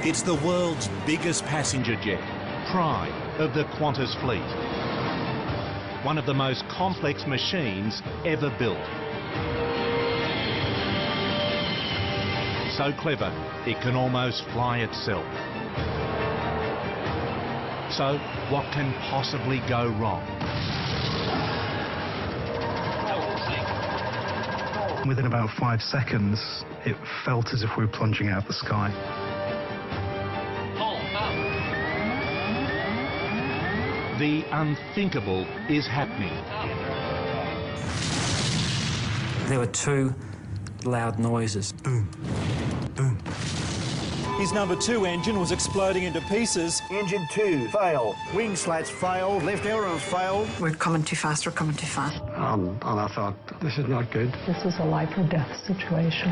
It's the world's biggest passenger jet, pride of the Qantas fleet. One of the most complex machines ever built. So clever, it can almost fly itself. So, what can possibly go wrong? Within about 5 seconds, it felt as if we were plunging out of the sky. The unthinkable is happening. There were two loud noises. Boom, boom. His number 2 engine was exploding into pieces. Engine 2 failed. Wing slats failed. Left ailerons failed. We're coming too fast, we're coming too fast. And I thought, this is not good. This was a life or death situation.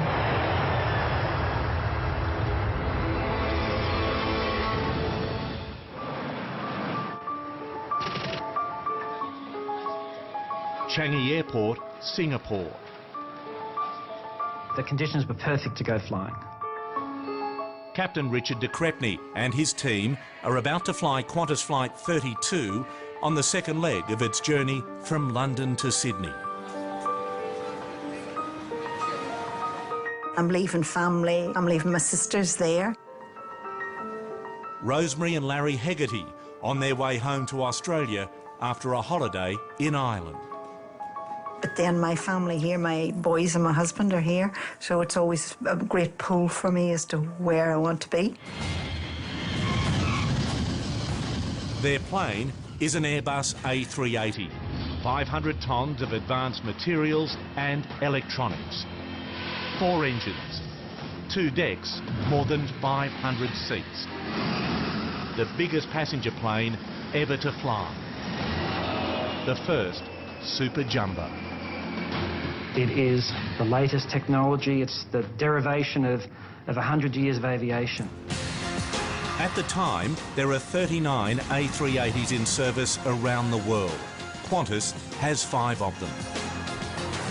Changi Airport, Singapore. The conditions were perfect to go flying. Captain Richard de Crespigny and his team are about to fly Qantas Flight 32 on the second leg of its journey from London to Sydney. I'm leaving family, I'm leaving my sisters there. Rosemary and Larry Hegarty on their way home to Australia after a holiday in Ireland. But then my family here, my boys and my husband are here, so it's always a great pull for me as to where I want to be. Their plane is an Airbus A380, 500 tonnes of advanced materials and electronics. 4 engines, 2 decks, more than 500 seats. The biggest passenger plane ever to fly. The first Super Jumbo. It is the latest technology. It's the derivation of 100 years of aviation. At the time, there are 39 A380s in service around the world. Qantas has 5 of them.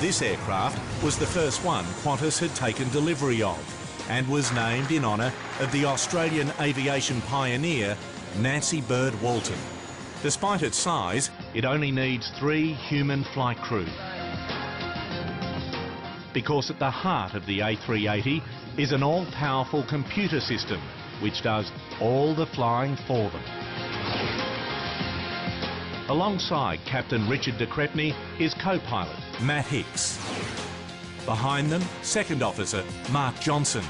This aircraft was the first one Qantas had taken delivery of and was named in honour of the Australian aviation pioneer Nancy Bird Walton. Despite its size, it only needs 3 human flight crew. Because at the heart of the A380 is an all-powerful computer system which does all the flying for them. Alongside Captain Richard de Crespigny is co-pilot Matt Hicks. Behind them, Second Officer Mark Johnson.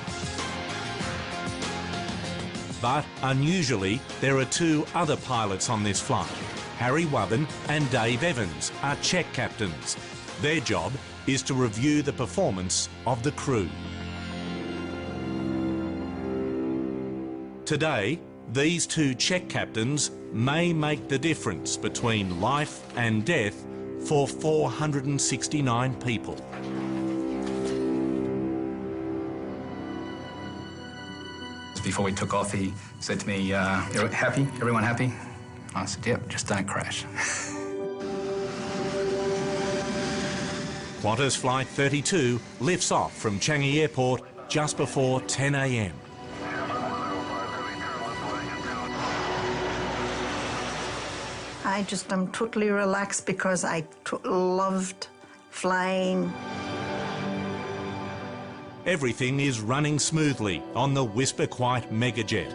But unusually, there are 2 other pilots on this flight. Harry Wubbin and Dave Evans are check captains. Their job is to review the performance of the crew. Today, these 2 check captains may make the difference between life and death for 469 people. Before we took off, he said to me, "You're happy? Everyone happy?" I said, "Yep, just don't crash." Qantas Flight 32 lifts off from Changi Airport just before 10 a.m. I'm totally relaxed because I loved flying. Everything is running smoothly on the Whisper Quiet Megajet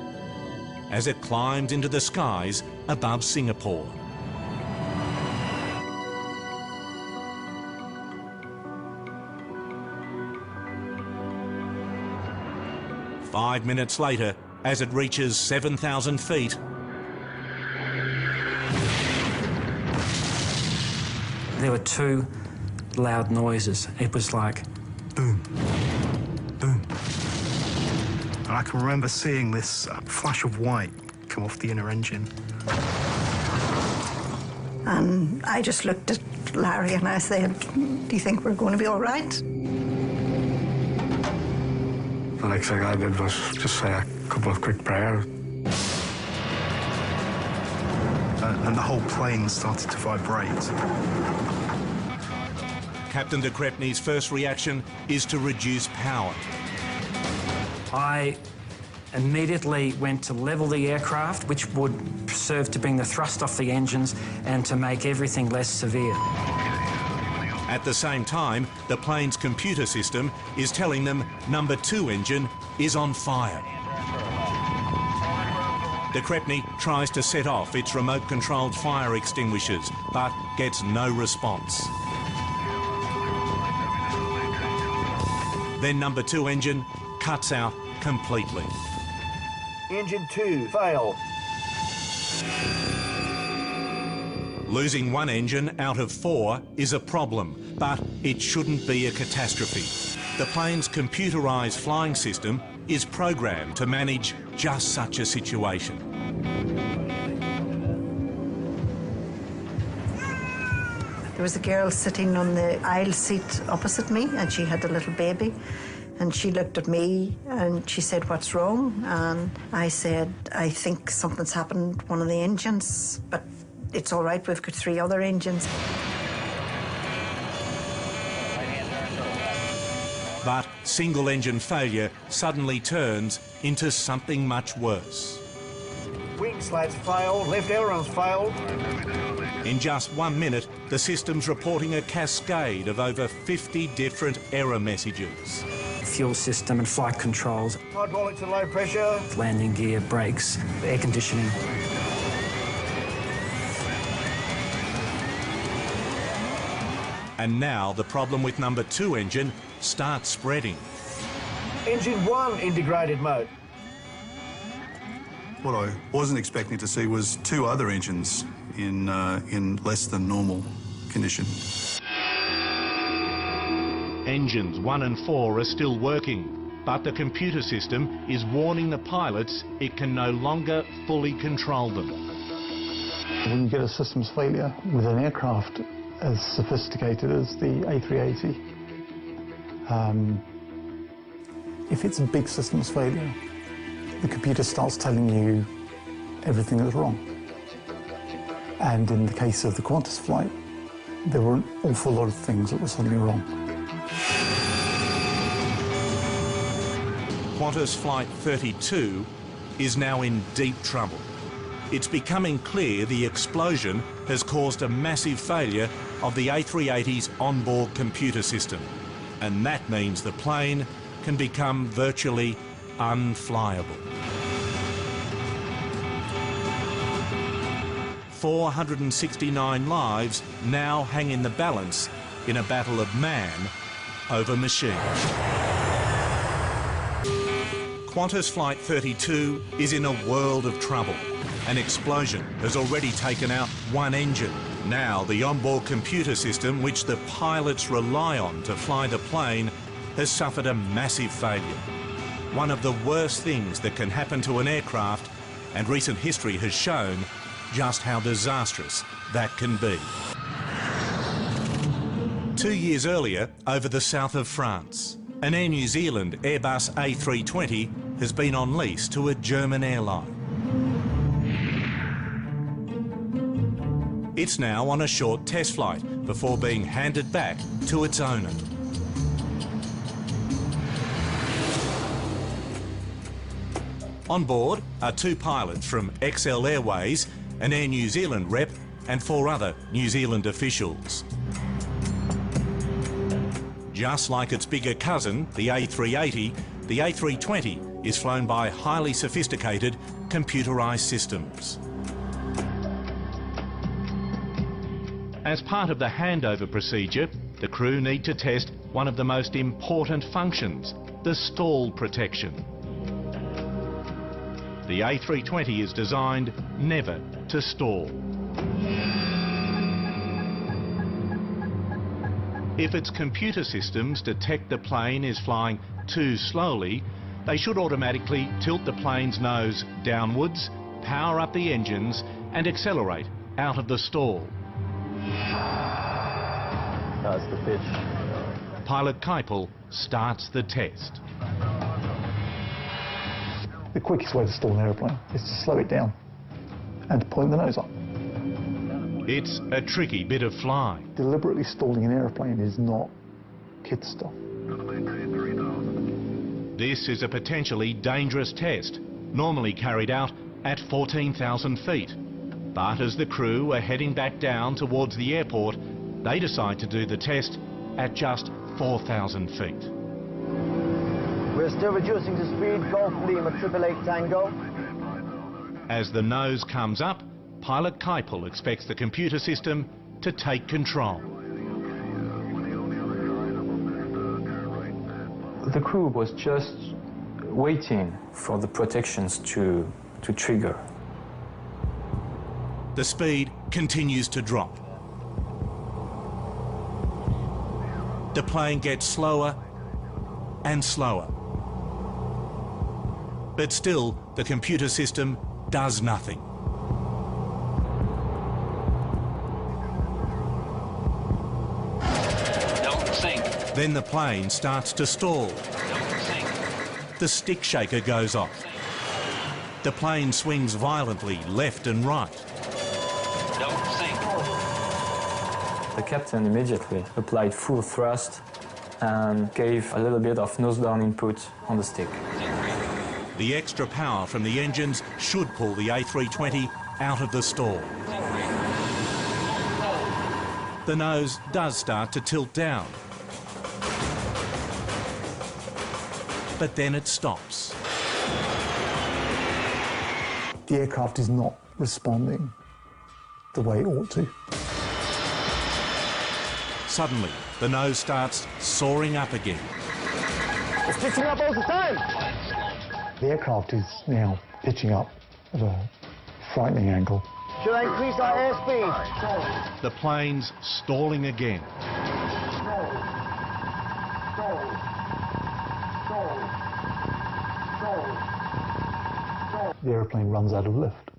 as it climbs into the skies above Singapore. Five minutes later, as it reaches 7,000 feet, There were 2 loud noises. It was like Boom, boom. And I can remember seeing this flash of white come off the inner engine. And I just looked at Larry and I said, "Do you think we're going to be all right?" The next thing I did was just say a couple of quick prayers. And the whole plane started to vibrate. Captain de Crespigny's first reaction is to reduce power. I immediately went to level the aircraft, which would serve to bring the thrust off the engines and to make everything less severe. At the same time, the plane's computer system is telling them number 2 engine is on fire. De Crespigny tries to set off its remote-controlled fire extinguishers, but gets no response. Then number 2 engine cuts out completely. Engine 2, fail. Losing 1 engine out of 4 is a problem, but it shouldn't be a catastrophe. The plane's computerised flying system is programmed to manage just such a situation. There was a girl sitting on the aisle seat opposite me, and she had a little baby. And she looked at me and she said, "What's wrong?" And I said, "I think something's happened, one of the engines, but it's all right, we've got 3 other engines." But single engine failure suddenly turns into something much worse. Wing slats failed, left ailerons failed. In just 1 minute, the system's reporting a cascade of over 50 different error messages. Fuel system and flight controls, Hydraulics at low pressure. landing gear, brakes, air conditioning. And now the problem with number 2 engine starts spreading. Engine 1 in degraded mode. What I wasn't expecting to see was 2 other engines in less than normal condition. Engines 1 and 4 are still working, but the computer system is warning the pilots it can no longer fully control them. When you get a systems failure with an aircraft as sophisticated as the A380, if it's a big systems failure, the computer starts telling you everything that's wrong. And in the case of the Qantas flight, there were an awful lot of things that were suddenly wrong. Qantas Flight 32 is now in deep trouble. It's becoming clear the explosion has caused a massive failure of the A380's onboard computer system, and that means the plane can become virtually unflyable. 469 lives now hang in the balance in a battle of man over machine. Qantas Flight 32 is in a world of trouble. An explosion has already taken out 1 engine. Now the onboard computer system, which the pilots rely on to fly the plane, has suffered a massive failure. One of the worst things that can happen to an aircraft, and recent history has shown just how disastrous that can be. 2 years earlier, over the south of France, an Air New Zealand Airbus A320 has been on lease to a German airline. It's now on a short test flight before being handed back to its owner. On board are 2 pilots from XL Airways, an Air New Zealand rep, and 4 other New Zealand officials. Just like its bigger cousin, the A380, the A320 is flown by highly sophisticated computerised systems. As part of the handover procedure, the crew need to test one of the most important functions, the stall protection. The A320 is designed never to stall. If its computer systems detect the plane is flying too slowly, they should automatically tilt the plane's nose downwards, power up the engines and accelerate out of the stall. That's the pitch. Pilot Keipel starts the test. The quickest way to stall an aeroplane is to slow it down and to point the nose up. It's a tricky bit of flying. Deliberately stalling an aeroplane is not kid stuff. This is a potentially dangerous test, normally carried out at 14,000 feet. But as the crew are heading back down towards the airport, they decide to do the test at just 4,000 feet. We're still reducing the speed. Golf Lima 888 Tango. As the nose comes up, pilot Keipel expects the computer system to take control. The crew was just waiting for the protections to trigger. The speed continues to drop. The plane gets slower and slower. But still, the computer system does nothing. Don't sink. Then the plane starts to stall. Don't sink. The stick shaker goes off. The plane swings violently left and right. Don't sink. The captain immediately applied full thrust and gave a little bit of nose-down input on the stick. The extra power from the engines should pull the A320 out of the stall. The nose does start to tilt down. But then it stops. The aircraft is not responding the way it ought to. Suddenly, the nose starts soaring up again. It's pitching up all the time. The aircraft is now pitching up at a frightening angle. Should I increase our airspeed? The plane's stalling again. The airplane runs out of lift.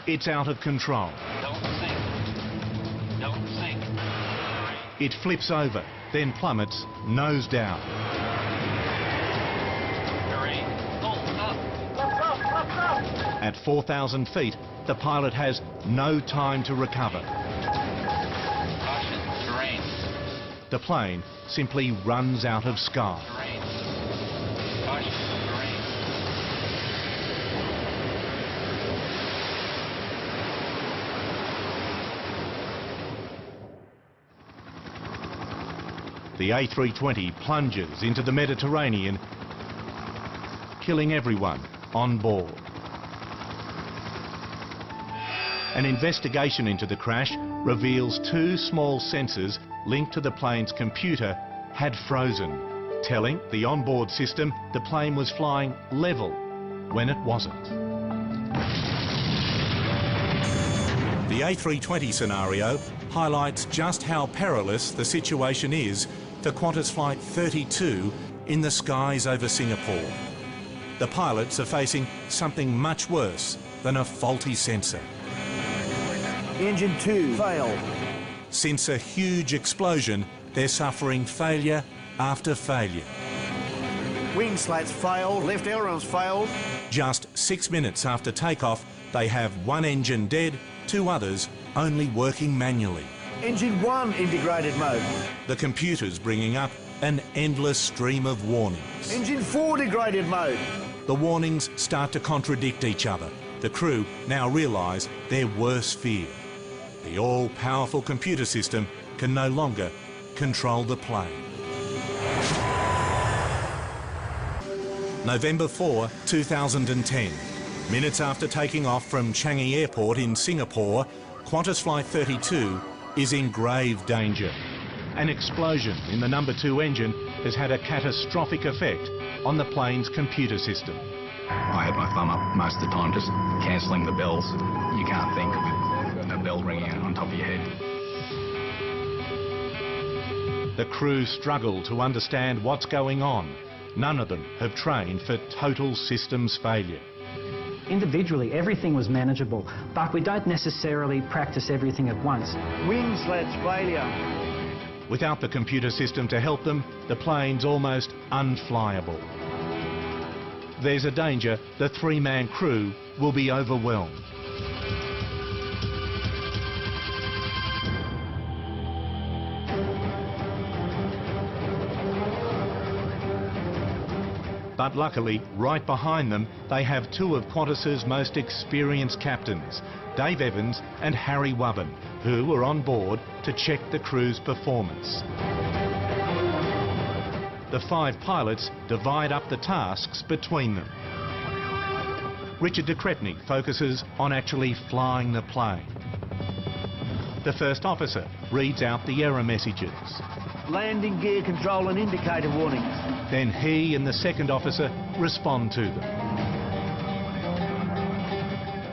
It's out of control. Don't sink. Don't sink. It flips over, then plummets nose down. At 4,000 feet, the pilot has no time to recover. Caution, terrain. The plane simply runs out of sky. Terrain. Caution, terrain. The A320 plunges into the Mediterranean, killing everyone on board. An investigation into the crash reveals two small sensors linked to the plane's computer had frozen, telling the onboard system the plane was flying level when it wasn't. The A320 scenario highlights just how perilous the situation is for Qantas Flight 32 in the skies over Singapore. The pilots are facing something much worse than a faulty sensor. Engine 2, fail. Since a huge explosion, they're suffering failure after failure. Wing slats failed, left ailerons failed. Just 6 minutes after takeoff, they have one engine dead, two others only working manually. Engine 1, integrated mode. The computer's bringing up an endless stream of warnings. Engine 4, degraded mode. The warnings start to contradict each other. The crew now realise their worst fear. The all-powerful computer system can no longer control the plane. November 4, 2010. Minutes after taking off from Changi Airport in Singapore, Qantas Flight 32 is in grave danger. An explosion in the number 2 engine has had a catastrophic effect on the plane's computer system. I had my thumb up most of the time, just cancelling the bells. You can't think with a bell ringing on top of your head. The crew struggle to understand what's going on. None of them have trained for total systems failure. Individually, everything was manageable, but we don't necessarily practice everything at once. Wing slats failure. Without the computer system to help them, the plane's almost unflyable. There's a danger the 3-man crew will be overwhelmed. But luckily, right behind them, they have two of Qantas's most experienced captains, Dave Evans and Harry Wubbin, who were on board to check the crew's performance. The 5 pilots divide up the tasks between them. Richard de Crespigny focuses on actually flying the plane. The first officer reads out the error messages. Landing gear control and indicator warnings. Then he and the second officer respond to them.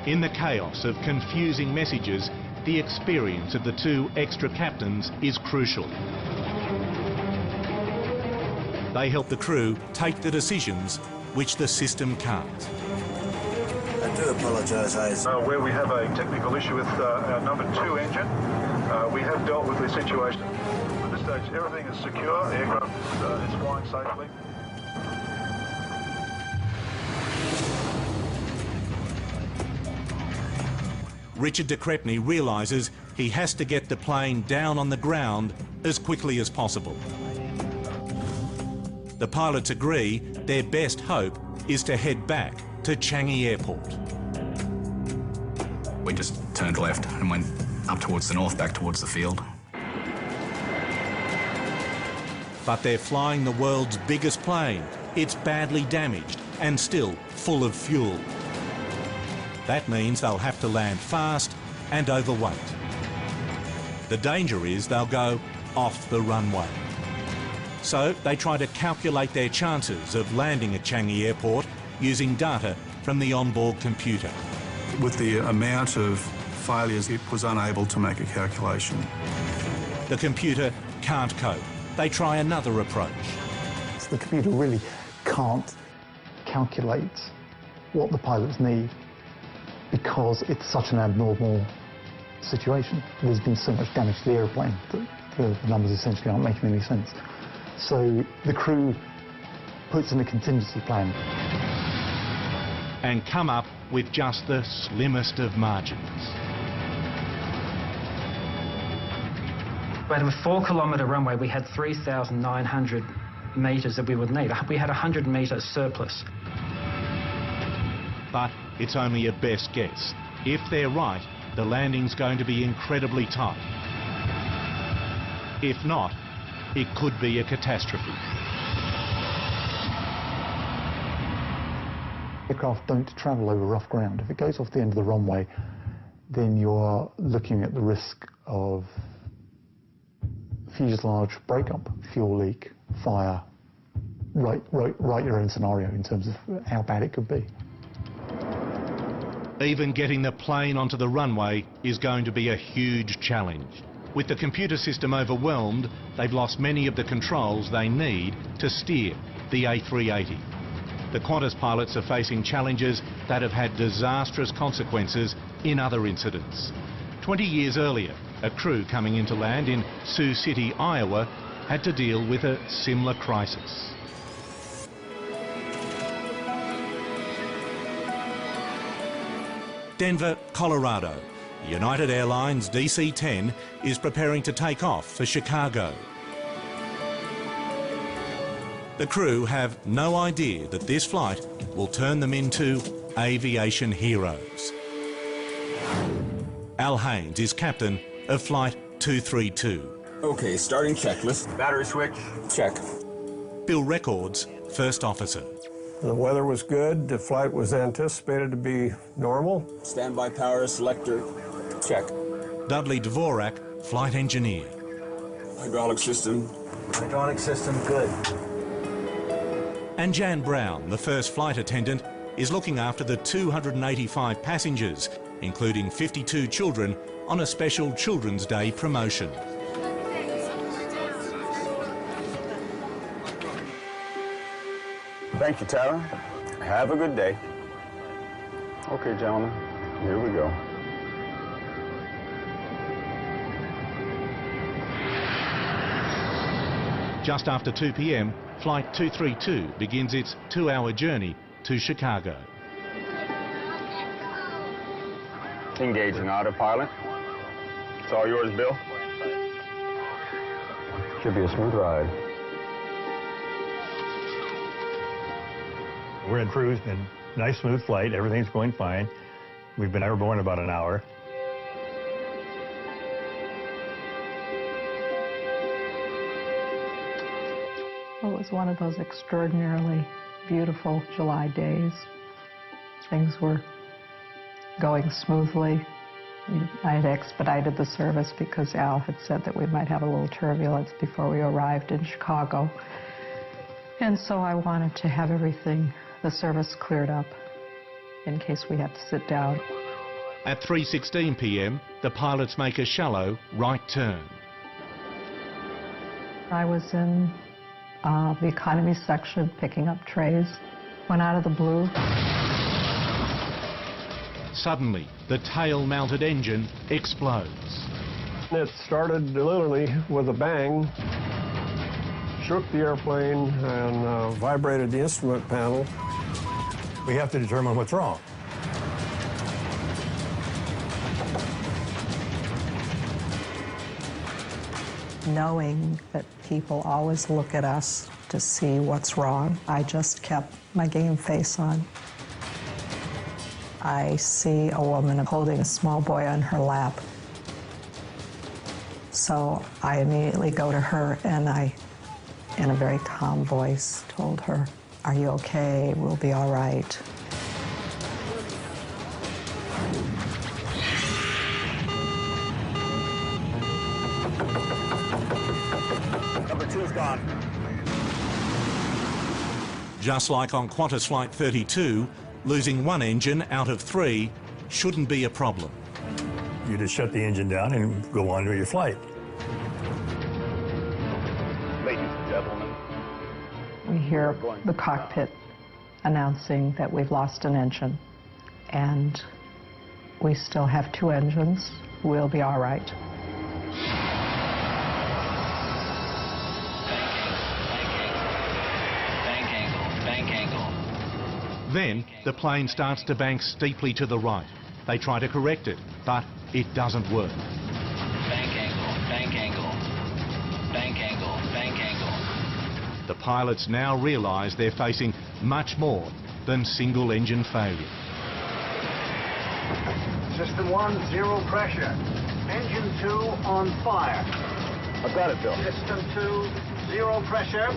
In the chaos of confusing messages, the experience of the 2 extra captains is crucial. They help the crew take the decisions which the system can't. I do apologise, Hayes. Where we have a technical issue with our number 2 engine, we have dealt with the situation. At this stage, everything is secure. The aircraft is flying safely. Richard de Crespigny realises he has to get the plane down on the ground as quickly as possible. The pilots agree their best hope is to head back to Changi Airport. We just turned left and went up towards the north, back towards the field. But they're flying the world's biggest plane. It's badly damaged and still full of fuel. That means they'll have to land fast and overweight. The danger is they'll go off the runway. So they try to calculate their chances of landing at Changi Airport using data from the onboard computer. With the amount of failures, it was unable to make a calculation. The computer can't cope. They try another approach. So the computer really can't calculate what the pilots need because it's such an abnormal situation. There's been so much damage to the airplane that the numbers essentially aren't making any sense. So the crew puts in a contingency plan. And come up with just the slimmest of margins. Out of a 4-kilometre runway, we had 3,900 metres that we would need. We had 100 metre surplus. But it's only a best guess. If they're right, the landing's going to be incredibly tight. If not, it could be a catastrophe. Aircraft don't travel over rough ground. If it goes off the end of the runway, then you're looking at the risk of fuselage breakup, fuel leak, fire. Write your own scenario in terms of how bad it could be. Even getting the plane onto the runway is going to be a huge challenge. With the computer system overwhelmed, they've lost many of the controls they need to steer the A380. The Qantas pilots are facing challenges that have had disastrous consequences in other incidents. 20 years earlier, a crew coming into land in Sioux City, Iowa, had to deal with a similar crisis. Denver, Colorado. United Airlines DC-10 is preparing to take off for Chicago. The crew have no idea that this flight will turn them into aviation heroes. Al Haynes is captain of Flight 232. Okay, starting checklist. Battery switch. Check. Bill Records, first officer. The weather was good. The flight was anticipated to be normal. Standby power selector. Check. Dudley Dvorak, flight engineer. Hydraulic system. Hydraulic system good. And Jan Brown, the first flight attendant, is looking after the 285 passengers, including 52 children, on a special Children's Day promotion. Thank you, Tara. Have a good day. Okay, gentlemen, here we go. Just after 2 p.m, Flight 232 begins its 2-hour journey to Chicago. Engaging autopilot. It's all yours, Bill. Should be a smooth ride. We're in cruise, and nice smooth flight, everything's going fine. We've been airborne about an hour. Well, it was one of those extraordinarily beautiful July days. Things were going smoothly. I had expedited the service because Al had said that we might have a little turbulence before we arrived in Chicago. And so I wanted to have everything, the service cleared up in case we had to sit down. At 3:16 p.m, the pilots make a shallow right turn. I was in the economy section picking up trays. Went out of the blue. Suddenly, the tail-mounted engine explodes. It started literally with a bang, shook the airplane and vibrated the instrument panel. We have to determine what's wrong. Knowing that people always look at us to see what's wrong, I just kept my game face on. I see a woman holding a small boy on her lap. So I immediately go to her and I, in a very calm voice, told her, "Are you okay? We'll be all right." Number 2's gone. Just like on Qantas Flight 32, losing one engine out of 3 shouldn't be a problem. You just shut the engine down and go on with your flight. Ladies and gentlemen. We hear the cockpit announcing that we've lost an engine, and we still have 2 engines. We'll be all right. Then, the plane starts to bank steeply to the right. They try to correct it, but it doesn't work. Bank angle, bank angle, bank angle, bank angle. The pilots now realise they're facing much more than single engine failure. System 1, 0 pressure. Engine 2 on fire. I've got it, Bill. System 2, 0 pressure.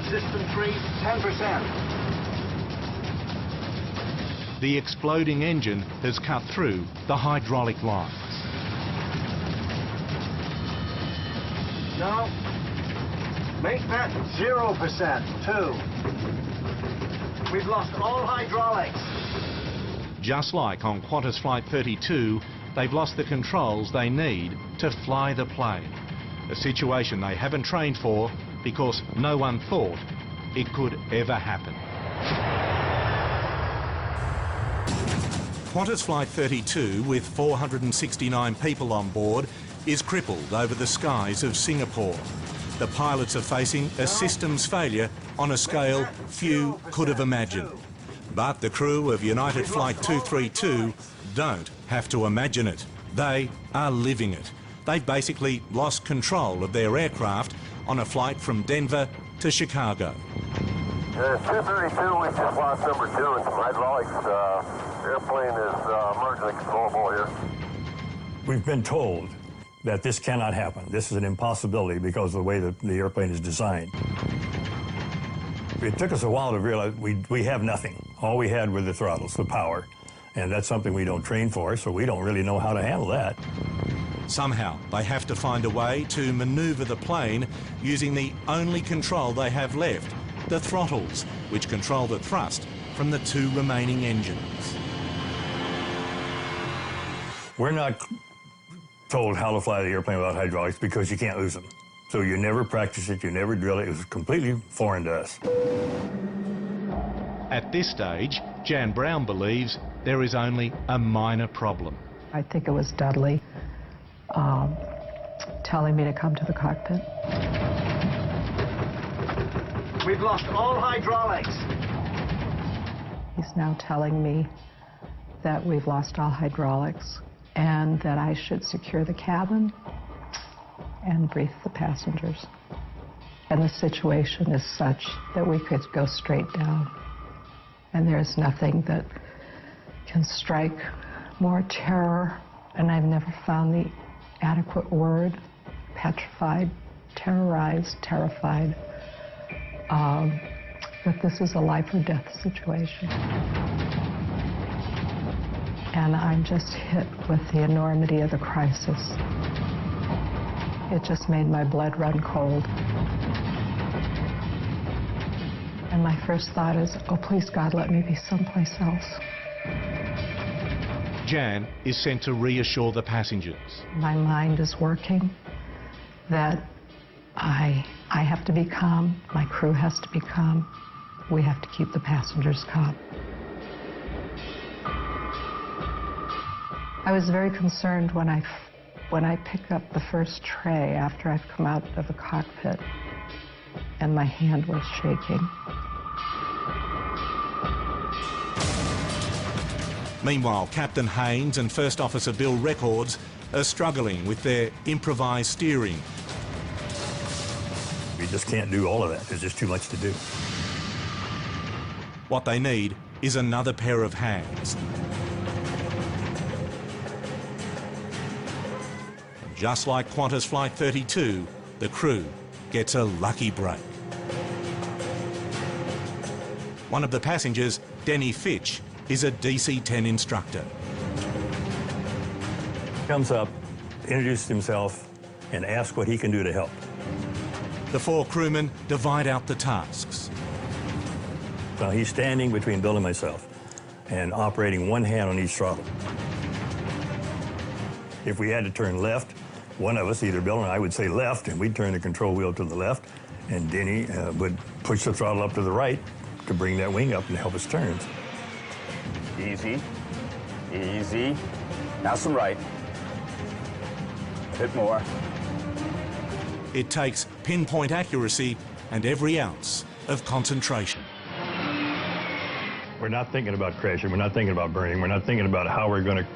System 3, 10%. The exploding engine has cut through the hydraulic lines. No. Make that 0%, 2. We've lost all hydraulics. Just like on Qantas Flight 32, they've lost the controls they need to fly the plane. A situation they haven't trained for because no one thought it could ever happen. Qantas Flight 32, with 469 people on board, is crippled over the skies of Singapore. The pilots are facing a systems failure on a scale few could have imagined. But the crew of United Flight 232 don't have to imagine it. They are living it. They've basically lost control of their aircraft on a flight from Denver to Chicago. 232, we just lost number 2 and some hydraulics. Airplane is emergently controllable here. We've been told that this cannot happen. This is an impossibility because of the way that the airplane is designed. It took us a while to realize we have nothing. All we had were the throttles, the power. And that's something we don't train for, so we don't really know how to handle that. Somehow, they have to find a way to manoeuvre the plane using the only control they have left, the throttles, which control the thrust from the 2 remaining engines. We're not told how to fly the airplane without hydraulics because you can't lose them. So you never practice it, you never drill it. It was completely foreign to us. At this stage, Jan Brown believes there is only a minor problem. I think it was Dudley telling me to come to the cockpit. We've lost all hydraulics. He's now telling me that we've lost all hydraulics and that I should secure the cabin and brief the passengers. And the situation is such that we could go straight down. And there's nothing that can strike more terror, and I've never found the adequate word, petrified, terrorized, terrified, that this is a life or death situation. And I'm just hit with the enormity of the crisis. It just made my blood run cold. And my first thought is, oh, please, God, let me be someplace else. Jan is sent to reassure the passengers. My mind is working, that I have to be calm, my crew has to be calm, we have to keep the passengers calm. I was very concerned when I picked up the first tray after I'd come out of the cockpit, and my hand was shaking. Meanwhile, Captain Haynes and First Officer Bill Records are struggling with their improvised steering. We just can't do all of that. There's just too much to do. What they need is another pair of hands. And just like Qantas Flight 32, the crew gets a lucky break. One of the passengers, Denny Fitch, is a DC-10 instructor. Comes up, introduces himself, and asks what he can do to help. The four crewmen divide out the tasks. So he's standing between Bill and myself and operating one hand on each throttle. If we had to turn left, one of us, either Bill and I, would say left, and we'd turn the control wheel to the left, and Denny would push the throttle up to the right to bring that wing up and help us turn. Easy, easy. Now some right. A bit more. It takes pinpoint accuracy and every ounce of concentration. We're not thinking about crashing, we're not thinking about burning, we're not thinking about how we're going to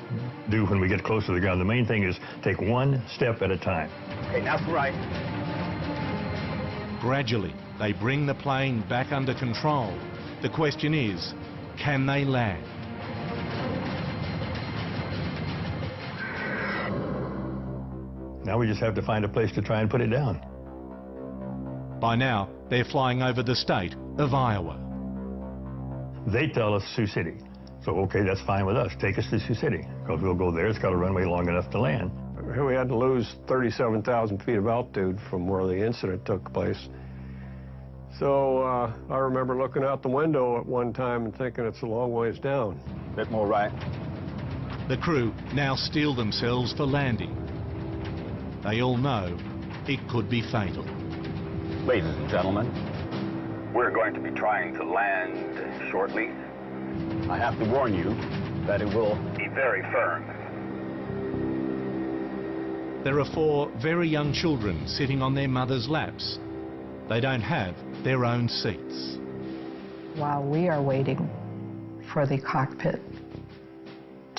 do when we get close to the ground. The main thing is take one step at a time. Okay, now some right. Gradually, they bring the plane back under control. The question is, can they land? Now we just have to find a place to try and put it down. By now, they're flying over the state of Iowa. They tell us Sioux City. So, okay, that's fine with us. Take us to Sioux City, because we'll go there. It's got a runway long enough to land. We had to lose 37,000 feet of altitude from where the incident took place. So I remember looking out the window at one time and thinking it's a long ways down. A bit more right. The crew now steel themselves for landing. They all know it could be fatal. Ladies and gentlemen, we're going to be trying to land shortly. I have to warn you that it will be very firm. There are four very young children sitting on their mothers' laps. They don't have their own seats. While we are waiting for the cockpit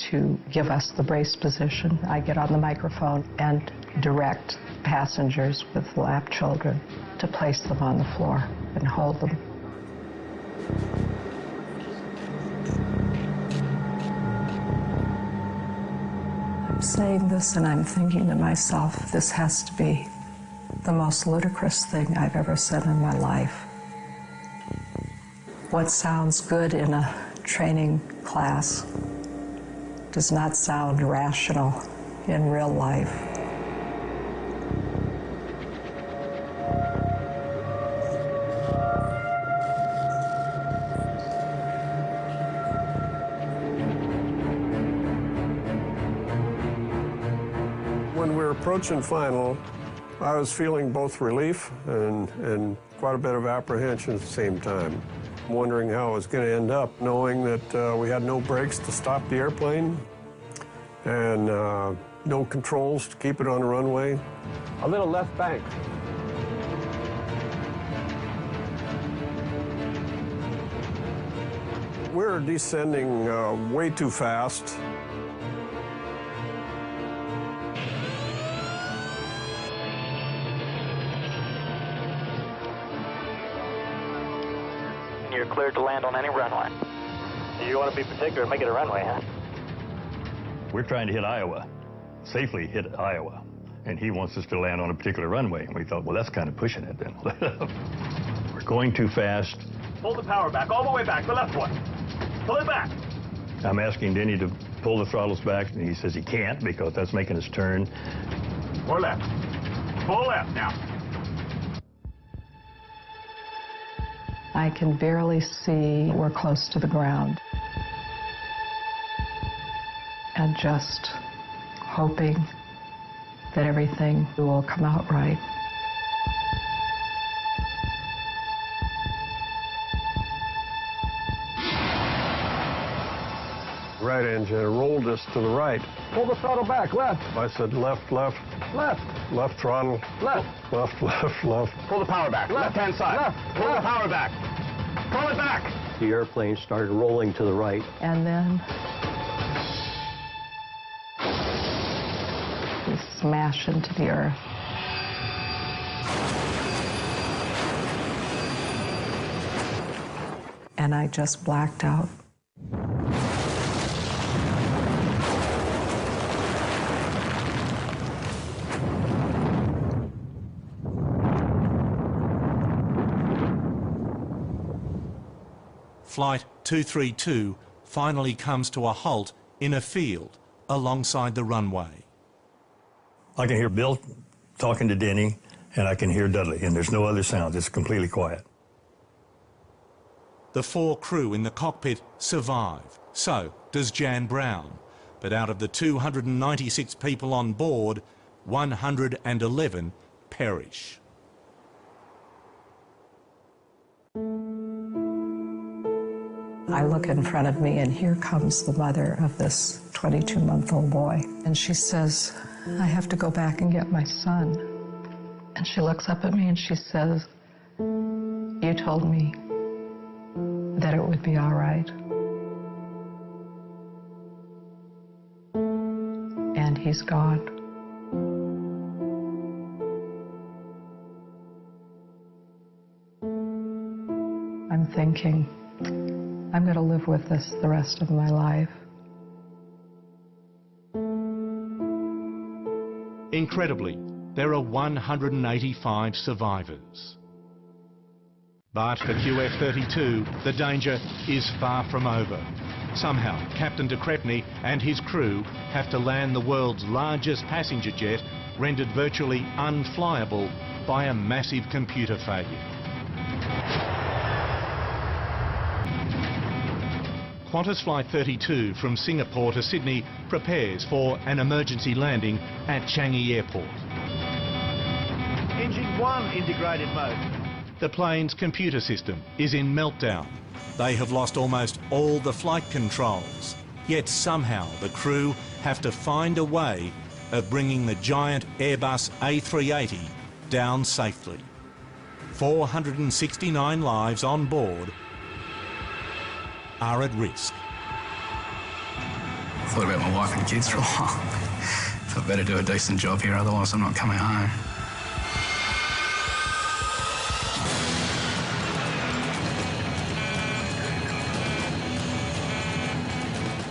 to give us the brace position, I get on the microphone and direct passengers with lap children to place them on the floor and hold them. I'm saying this and I'm thinking to myself, this has to be the most ludicrous thing I've ever said in my life. What sounds good in a training class does not sound rational in real life. When we were approaching final, I was feeling both relief and quite a bit of apprehension at the same time. Wondering how it was going to end up, knowing that we had no brakes to stop the airplane and no controls to keep it on the runway. A little left bank. We were descending way too fast. you're cleared to land on any runway. You want to be particular and make it a runway, huh? We're trying to hit Iowa, safely hit Iowa, and he wants us to land on a particular runway. And we thought, well, that's kind of pushing it then. We're going too fast. Pull the power back, all the way back, the left one. Pull it back. I'm asking Denny to pull the throttles back, and he says he can't because that's making us turn. Or left. Pull left now. I can barely see we're close to the ground. And just hoping that everything will come out right. Right engine rolled us to the right. Pull the throttle back, left. I said left, left. Left. Left throttle. Left. Left, left, left. Pull the power back. Left-hand side. Left. Pull the power back. Pull it back. The airplane started rolling to the right. And then we smash into the earth. And I just blacked out. Flight 232 finally comes to a halt in a field alongside the runway. I can hear Bill talking to Denny, and I can hear Dudley, and there's no other sound. It's completely quiet. The 4 crew in the cockpit survive. So does Jan Brown. But out of the 296 people on board, 111 perish. I look in front of me, and here comes the mother of this 22-month-old boy. And she says, I have to go back and get my son. And she looks up at me and she says, you told me that it would be all right. And he's gone. I'm thinking, I'm going to live with this the rest of my life. Incredibly, there are 185 survivors. But for QF-32, the danger is far from over. Somehow, Captain de Crespigny and his crew have to land the world's largest passenger jet, rendered virtually unflyable by a massive computer failure. Qantas Flight 32 from Singapore to Sydney prepares for an emergency landing at Changi Airport. Engine 1 integrated mode. The plane's computer system is in meltdown. They have lost almost all the flight controls. Yet somehow the crew have to find a way of bringing the giant Airbus A380 down safely. 469 lives on board are at risk. I thought about my wife and kids for a while. So I better do a decent job here, otherwise I'm not coming home.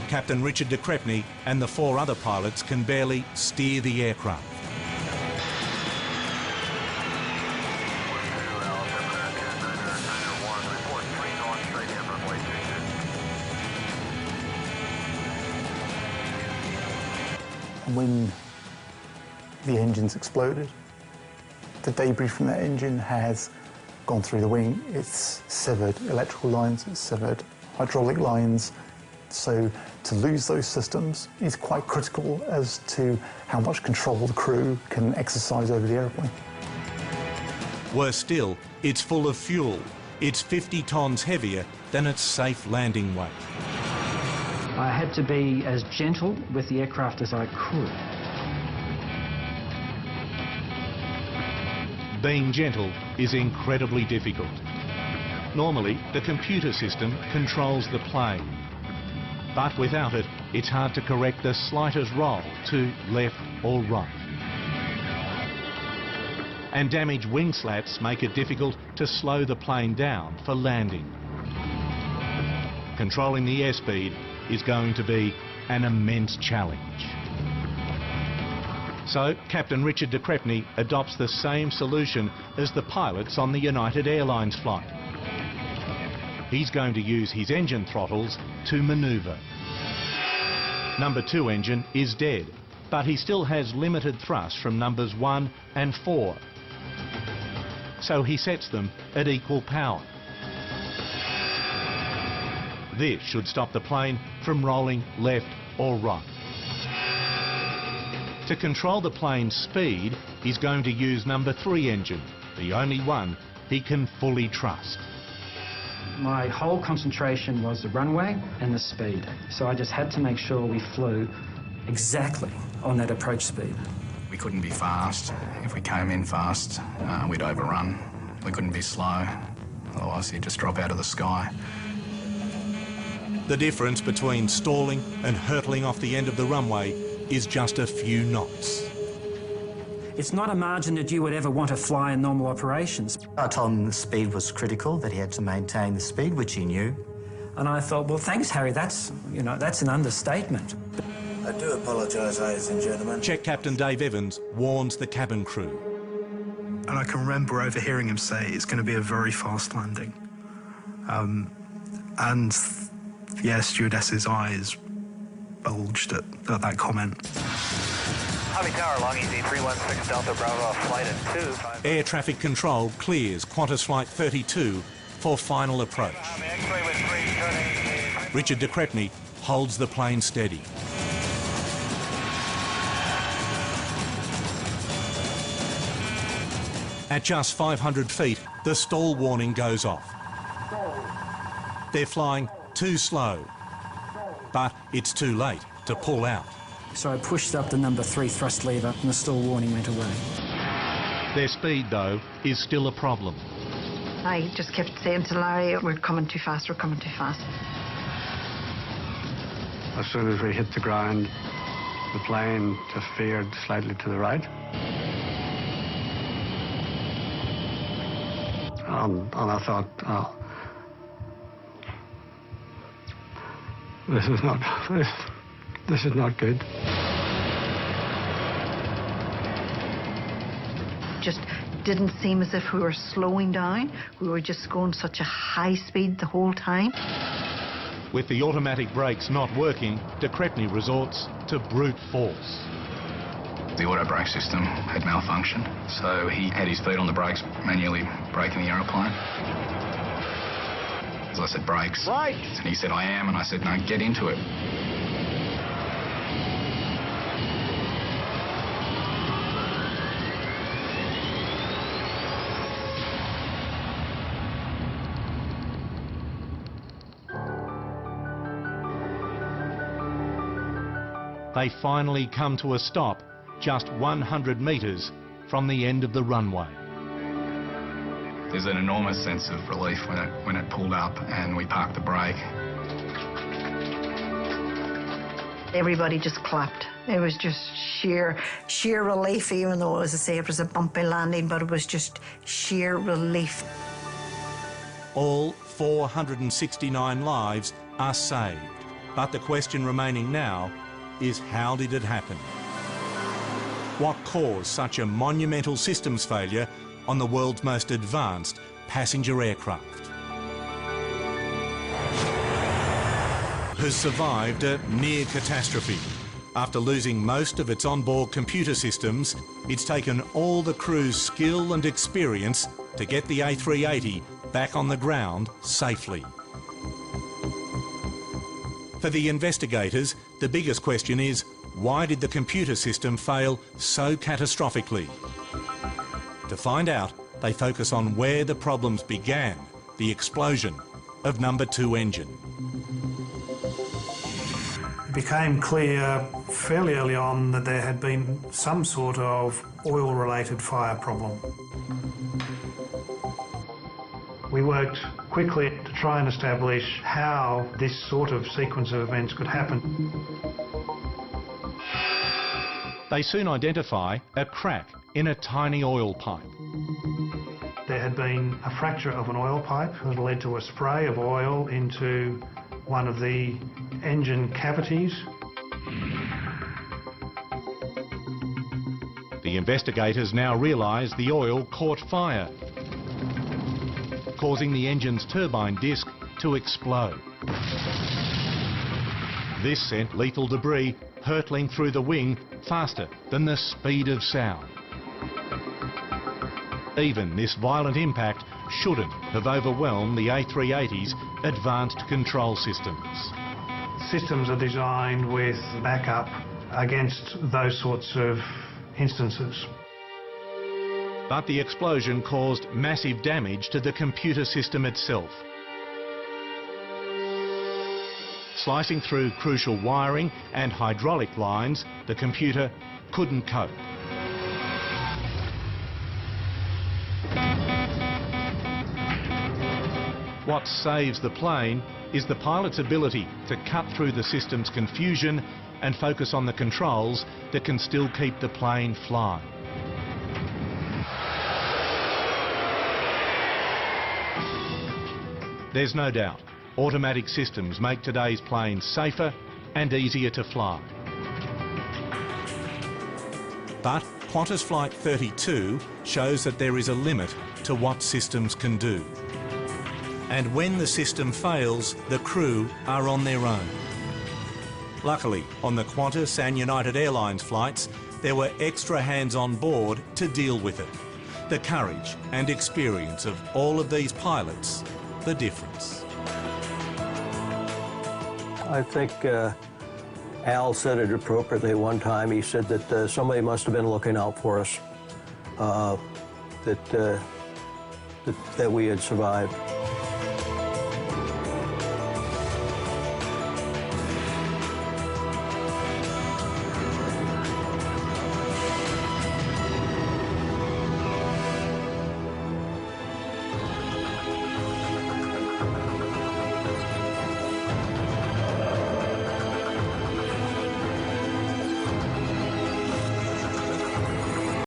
Captain Richard de Crespigny and the 4 other pilots can barely steer the aircraft. And when the engine's exploded, the debris from that engine has gone through the wing. It's severed electrical lines, it's severed hydraulic lines. So to lose those systems is quite critical as to how much control the crew can exercise over the airplane. Worse still, it's full of fuel. It's 50 tonnes heavier than its safe landing weight. I had to be as gentle with the aircraft as I could. Being gentle is incredibly difficult. Normally, the computer system controls the plane. But without it, it's hard to correct the slightest roll to left or right. And damaged wing slats make it difficult to slow the plane down for landing. controlling the airspeed is going to be an immense challenge. So Captain Richard de Crespigny adopts the same solution as the pilots on the United Airlines flight. He's going to use his engine throttles to manoeuvre. Number 2 engine is dead, but he still has limited thrust from numbers 1 and 4. So he sets them at equal power. This should stop the plane from rolling left or right. To control the plane's speed, he's going to use number 3 engine, the only one he can fully trust. My whole concentration was the runway and the speed, so I just had to make sure we flew exactly on that approach speed. We couldn't be fast. If we came in fast, we'd overrun. We couldn't be slow, otherwise he'd just drop out of the sky. The difference between stalling and hurtling off the end of the runway is just a few knots. It's not a margin that you would ever want to fly in normal operations. I told him the speed was critical, that he had to maintain the speed, which he knew. And I thought, well, thanks, Harry, that's an understatement. I do apologise, ladies and gentlemen. Check Captain Dave Evans warns the cabin crew. And I can remember overhearing him say it's going to be a very fast landing. And yeah, stewardess's eyes bulged at that comment. Hobby Tower, Long Easy 316 Delta Bravo, flight at 2. Air traffic control clears Qantas Flight 32 for final approach. Richard de Crespigny holds the plane steady. At just 500 feet, the stall warning goes off. They're flying too slow, but it's too late to pull out. So I pushed up the number 3 thrust lever and the stall warning went away. Their speed, though, is still a problem. I just kept saying to Larry, we're coming too fast, we're coming too fast. As soon as we hit the ground, the plane just veered slightly to the right. And I thought, oh, this is not good. Just didn't seem as if we were slowing down. We were just going such a high speed the whole time. With the automatic brakes not working, de Crespigny resorts to brute force. The auto brake system had malfunctioned, so he had his feet on the brakes, manually braking the aeroplane. As I said, brakes. Right. And he said, I am, and I said, no, get into it. They finally come to a stop just 100 metres from the end of the runway. There's an enormous sense of relief when it pulled up and we parked the brake. Everybody just clapped. It was just sheer relief, even though, as I say, it was a bumpy landing, but it was just sheer relief. All 469 lives are saved, but the question remaining now is, how did it happen? What caused such a monumental systems failure on the world's most advanced passenger aircraft? Has survived a near catastrophe. After losing most of its onboard computer systems, it's taken all the crew's skill and experience to get the A380 back on the ground safely. For the investigators, the biggest question is, why did the computer system fail so catastrophically? To find out, they focus on where the problems began, the explosion of number 2 engine. It became clear fairly early on that there had been some sort of oil-related fire problem. We worked quickly to try and establish how this sort of sequence of events could happen. They soon identify a crack in a tiny oil pipe. There had been a fracture of an oil pipe that led to a spray of oil into one of the engine cavities. The investigators now realise the oil caught fire, causing the engine's turbine disc to explode. This sent lethal debris hurtling through the wing faster than the speed of sound. Even this violent impact shouldn't have overwhelmed the A380's advanced control systems. Systems are designed with backup against those sorts of instances. But the explosion caused massive damage to the computer system itself. Slicing through crucial wiring and hydraulic lines, the computer couldn't cope. What saves the plane is the pilot's ability to cut through the system's confusion and focus on the controls that can still keep the plane flying. There's no doubt, automatic systems make today's planes safer and easier to fly. But Qantas Flight 32 shows that there is a limit to what systems can do. And when the system fails, the crew are on their own. Luckily, on the Qantas and United Airlines flights, there were extra hands on board to deal with it. The courage and experience of all of these pilots, the difference. I think Al said it appropriately one time. He said that somebody must have been looking out for us, that we had survived.